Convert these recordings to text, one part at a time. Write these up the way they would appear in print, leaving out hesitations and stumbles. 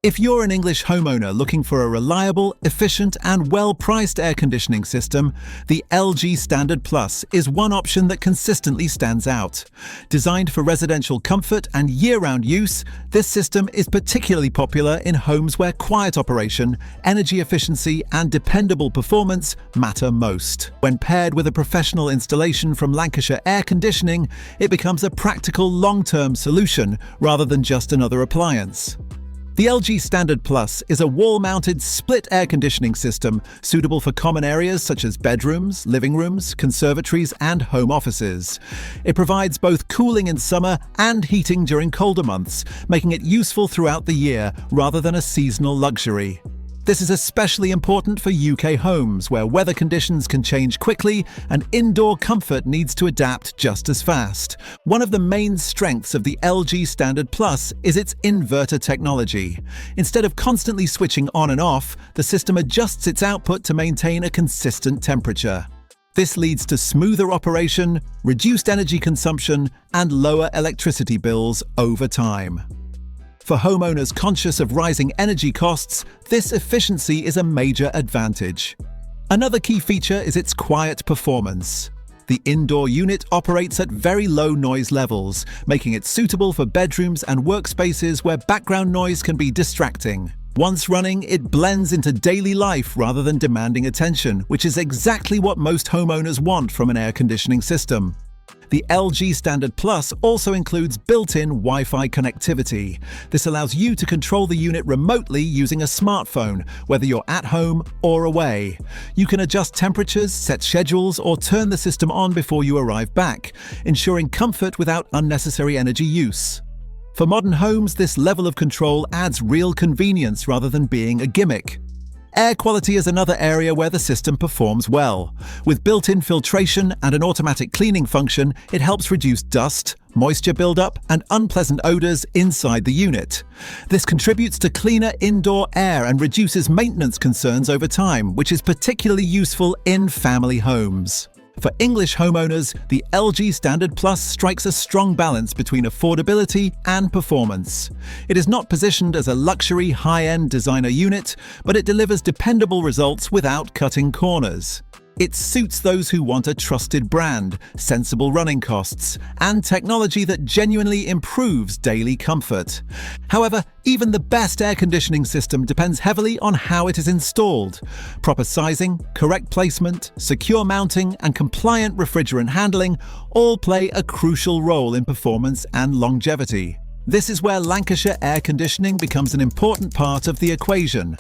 If you're an English homeowner looking for a reliable, efficient and well-priced air conditioning system, the LG Standard Plus is one option that consistently stands out. Designed for residential comfort and year-round use, this system is particularly popular in homes where quiet operation, energy efficiency and dependable performance matter most. When paired with a professional installation from Lancashire Air Conditioning, it becomes a practical long-term solution rather than just another appliance. The LG Standard Plus is a wall-mounted split air conditioning system suitable for common areas such as bedrooms, living rooms, conservatories and home offices. It provides both cooling in summer and heating during colder months, making it useful throughout the year rather than a seasonal luxury. This is especially important for UK homes where weather conditions can change quickly and indoor comfort needs to adapt just as fast. One of the main strengths of the LG Standard Plus is its inverter technology. Instead of constantly switching on and off, the system adjusts its output to maintain a consistent temperature. This leads to smoother operation, reduced energy consumption, and lower electricity bills over time. For homeowners conscious of rising energy costs, this efficiency is a major advantage. Another key feature is its quiet performance. The indoor unit operates at very low noise levels, making it suitable for bedrooms and workspaces where background noise can be distracting. Once running, it blends into daily life rather than demanding attention, which is exactly what most homeowners want from an air conditioning system. The LG Standard Plus also includes built-in Wi-Fi connectivity. This allows you to control the unit remotely using a smartphone, whether you're at home or away. You can adjust temperatures, set schedules, or turn the system on before you arrive back, ensuring comfort without unnecessary energy use. For modern homes, this level of control adds real convenience rather than being a gimmick. Air quality is another area where the system performs well. With built-in filtration and an automatic cleaning function, it helps reduce dust, moisture buildup, and unpleasant odors inside the unit. This contributes to cleaner indoor air and reduces maintenance concerns over time, which is particularly useful in family homes. For English homeowners, the LG Standard Plus strikes a strong balance between affordability and performance. It is not positioned as a luxury, high-end designer unit, but it delivers dependable results without cutting corners. It suits those who want a trusted brand, sensible running costs, and technology that genuinely improves daily comfort. However, even the best air conditioning system depends heavily on how it is installed. Proper sizing, correct placement, secure mounting, and compliant refrigerant handling all play a crucial role in performance and longevity. This is where Lancashire Air Conditioning becomes an important part of the equation.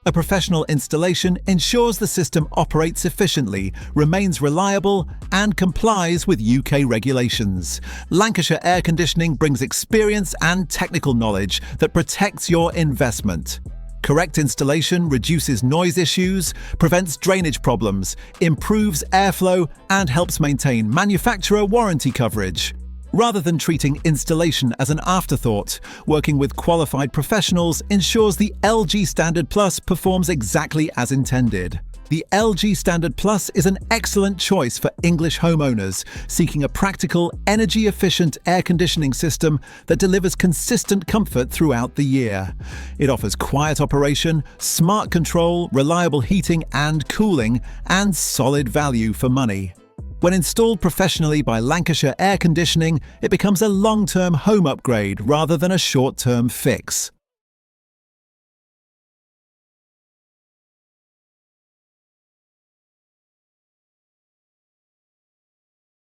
A professional installation ensures the system operates efficiently, remains reliable, and complies with UK regulations. Lancashire Air Conditioning brings experience and technical knowledge that protects your investment. Correct installation reduces noise issues, prevents drainage problems, improves airflow, and helps maintain manufacturer warranty coverage. Rather than treating installation as an afterthought, working with qualified professionals ensures the LG Standard Plus performs exactly as intended. The LG Standard Plus is an excellent choice for English homeowners seeking a practical, energy-efficient air conditioning system that delivers consistent comfort throughout the year. It offers quiet operation, smart control, reliable heating and cooling, and solid value for money. When installed professionally by Lancashire Air Conditioning, it becomes a long-term home upgrade rather than a short-term fix.